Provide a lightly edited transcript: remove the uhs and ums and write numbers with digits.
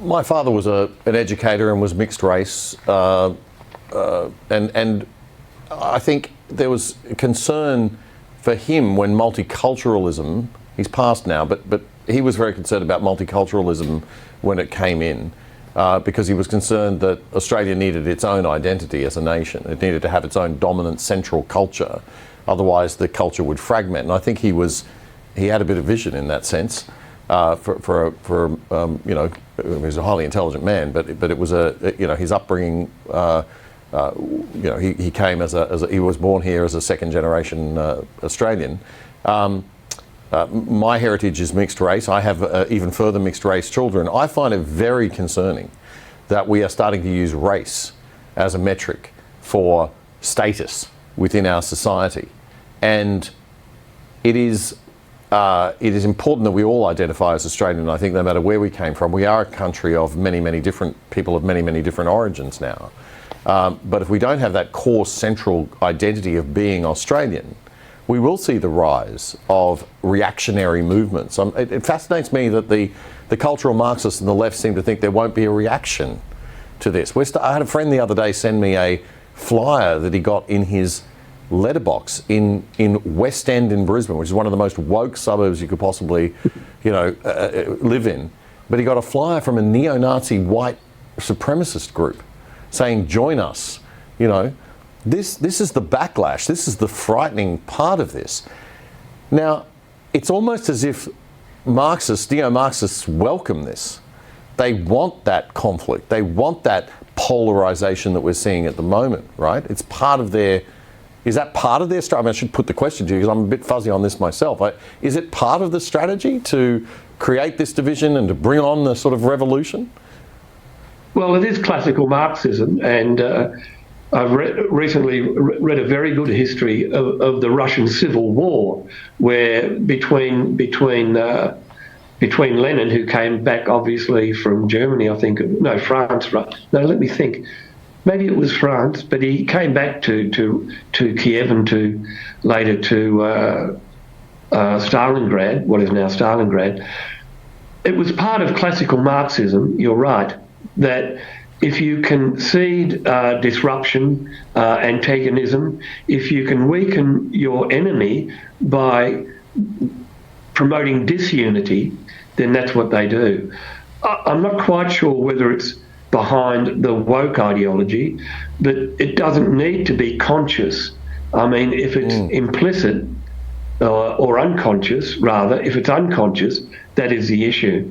my father was an educator and was mixed race, and I think there was concern for him when multiculturalism, he's passed now, but he was very concerned about multiculturalism when it came in, because he was concerned that Australia needed its own identity as a nation. It needed to have its own dominant central culture, otherwise the culture would fragment. And I think he had a bit of vision in that sense. He was a highly intelligent man, but it was his upbringing. He came he was born here as a second generation Australian. My heritage is mixed race. I have even further mixed race children. I find it very concerning that we are starting to use race as a metric for status within our society, and it is important that we all identify as Australian. I think no matter where we came from, we are a country of many, many different people of many, many different origins now. But if we don't have that core central identity of being Australian, we will see the rise of reactionary movements. It fascinates me that the cultural Marxists and the left seem to think there won't be a reaction to this. I had a friend the other day send me a flyer that he got in his letterbox in West End in Brisbane, which is one of the most woke suburbs you could possibly, live in. But he got a flyer from a neo-Nazi white supremacist group saying, "Join us." This is the backlash. This is the frightening part of this. Now, it's almost as if neo-Marxists welcome this. They want that conflict. They want that polarisation that we're seeing at the moment, right? It's part of their... Is that part of their strategy? I should put the question to you because I'm a bit fuzzy on this myself. Is it part of the strategy to create this division and to bring on the sort of revolution? Well, it is classical Marxism, and I've recently read a very good history of the Russian Civil War, where between Lenin, who came back obviously from Germany, France. No, let me think. Maybe it was France, but he came back to Kiev and later to Stalingrad, what is now Stalingrad. It was part of classical Marxism, you're right, that if you concede disruption, antagonism, if you can weaken your enemy by promoting disunity, then that's what they do. I'm not quite sure whether it's behind the woke ideology, but it doesn't need to be conscious. If it's implicit or unconscious, rather, if it's unconscious, that is the issue.